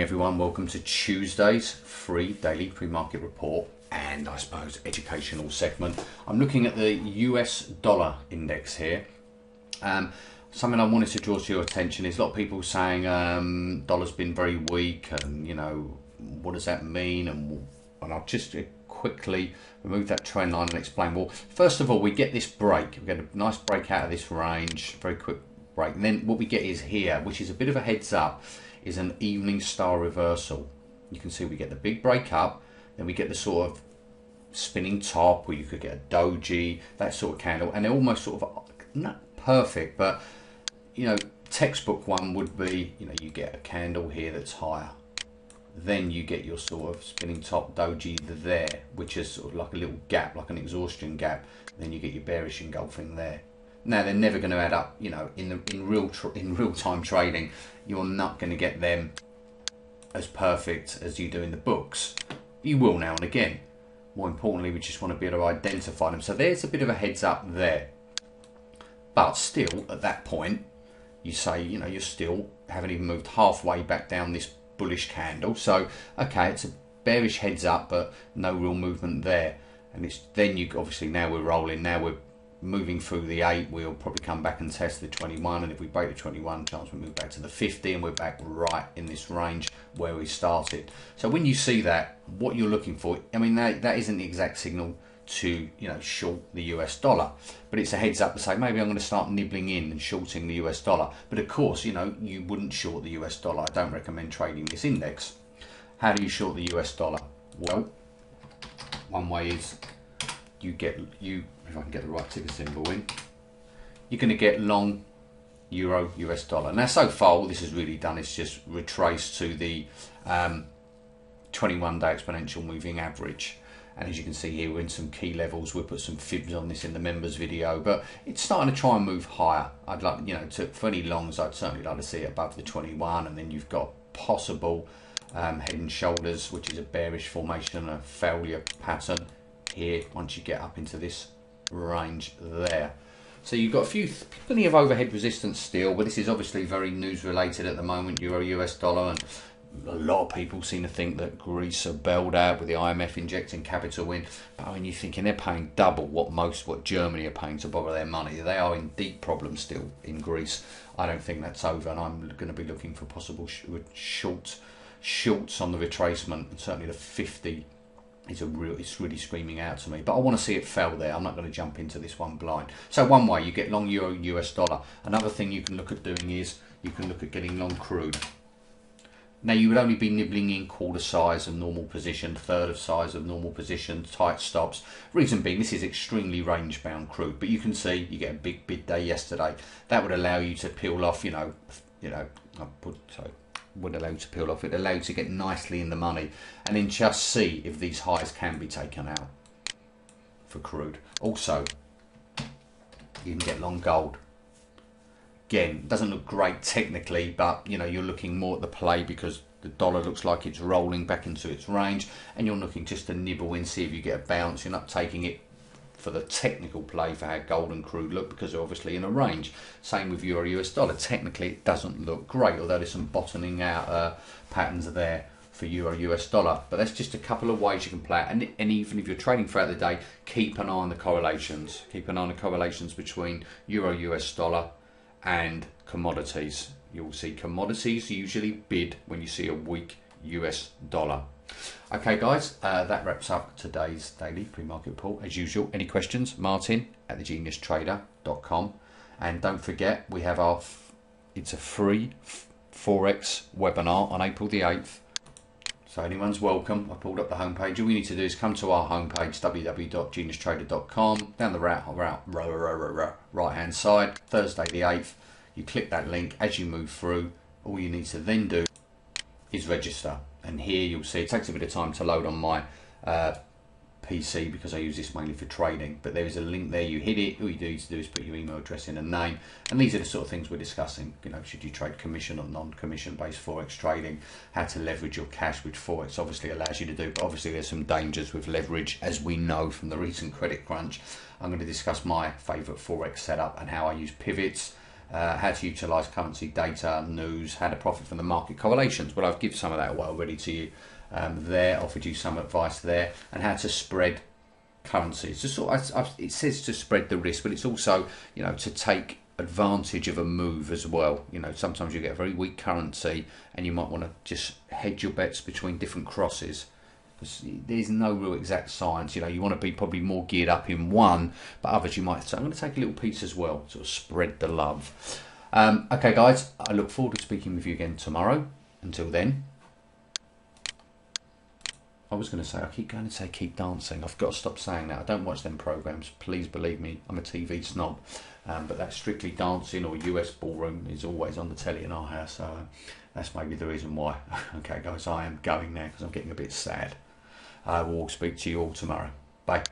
everyone, welcome to Tuesday's free daily pre-market report and I suppose educational segment. I'm looking at the US dollar index here. Something I wanted to draw to your attention is a lot of people saying dollar's been very weak and you know, what does that mean? And I'll just quickly remove that trend line and explain. Well, first of all, we get this break. We get a nice break out of this range, very quick break. And then what we get is here, which is a bit of a heads up, is an evening star reversal. You can see we get the big break up, then we get the sort of spinning top, where you could get a doji, that sort of candle, and they're almost sort of not perfect, but you know, textbook one would be, you know, you get a candle here that's higher, then you get your sort of spinning top doji there, which is sort of like a little gap, like an exhaustion gap, then you get your bearish engulfing there. Now they're never going to add up, you know, in real time trading. You're not going to get them as perfect as you do in the books. You will now and again. More importantly, we just want to be able to identify them. So there's a bit of a heads up there. But still, at that point, you say, you know, you still haven't even moved halfway back down this bullish candle. So, okay, it's a bearish heads up, but no real movement there. And it's then you obviously, now we're rolling, now we're moving through the 8, we'll probably come back and test the 21, and if we break the 21, chance we move back to the 50, and we're back right in this range where we started. So when you see that, what you're looking for, I mean, that isn't the exact signal to, you know, short the US dollar, but it's a heads up to say maybe I'm going to start nibbling in and shorting the US dollar. But of course, you know, you wouldn't short the US dollar. I don't recommend trading this index. How do you short the US dollar? Well, one way is if I can get the right ticker symbol in, you're going to get long euro US dollar. Now so far all this has really done is just retrace to the 21-day exponential moving average, and as you can see here, we're in some key levels. We'll put some fibs on this in the members video, but it's starting to try and move higher. I'd like, you know, for any longs, I'd certainly like to see it above the 21, and then you've got possible head and shoulders, which is a bearish formation, a failure pattern here once you get up into this range there. So you've got plenty of overhead resistance still, but this is obviously very news related at the moment, euro US dollar, and a lot of people seem to think that Greece are bailed out with the IMF injecting capital in. But I mean, you're thinking they're paying double what Germany are paying to borrow their money. They are in deep problems still in Greece. I don't think that's over, and I'm going to be looking for possible shorts on the retracement, and certainly the 50 it's really screaming out to me, but I want to see it fell there. I'm not going to jump into this one blind. So one way, you get long euro US dollar. Another thing you can look at doing is you can look at getting long crude. Now you would only be nibbling in quarter size of normal position, third of size of normal position, tight stops. Reason being, this is extremely range bound crude, but you can see you get a big bid day yesterday. That would allow you to peel off, would allow you to peel off, it allowed you to get nicely in the money and then just see if these highs can be taken out for crude. Also, you can get long gold. Again, doesn't look great technically, but you know, you're looking more at the play because the dollar looks like it's rolling back into its range, and you're looking just to nibble in, see if you get a bounce. You're not taking it for the technical play for how gold and crude look, because they're obviously in a range. Same with euro US dollar. Technically it doesn't look great, although there's some bottoming out patterns there for euro US dollar, but that's just a couple of ways you can play it. And even if you're trading throughout the day, keep an eye on the correlations. Keep an eye on the correlations between euro US dollar and commodities. You'll see commodities usually bid when you see a weak US dollar. Okay guys, that wraps up today's daily pre-market report. As usual, any questions, martin@thegeniustrader.com, and don't forget we have it's a free Forex webinar on April the 8th, so anyone's welcome. I pulled up the homepage. All you need to do is come to our homepage, www.geniustrader.com, down the right hand side, Thursday the 8th, you click that link. As you move through, all you need to then do is register. And here you'll see it takes a bit of time to load on my PC because I use this mainly for trading, but there is a link there. You hit it, all you need to do is put your email address in and name, and these are the sort of things we're discussing. You know, should you trade commission or non-commission based Forex trading, how to leverage your cash, which Forex obviously allows you to do, but obviously there's some dangers with leverage, as we know from the recent credit crunch. I'm going to discuss my favorite Forex setup and how I use pivots, how to utilise currency data, news, how to profit from the market correlations. Well, I've given some of that away already to you there, offered you some advice there, and how to spread currencies. So sort of, it says to spread the risk, but it's also, you know, to take advantage of a move as well. You know, sometimes you get a very weak currency and you might want to just hedge your bets between different crosses, because there's no real exact science. You know, you want to be probably more geared up in one, but others you might say, I'm going to take a little piece as well, sort of spread the love. Okay guys, I look forward to speaking with you again tomorrow. Until then, I was going to say, I keep going to say keep dancing. I've got to stop saying that. I don't watch them programs. Please believe me, I'm a TV snob. But that Strictly Dancing or US Ballroom is always on the telly in our house. So that's maybe the reason why. Okay guys, I am going now because I'm getting a bit sad. I will speak to you all tomorrow. Bye.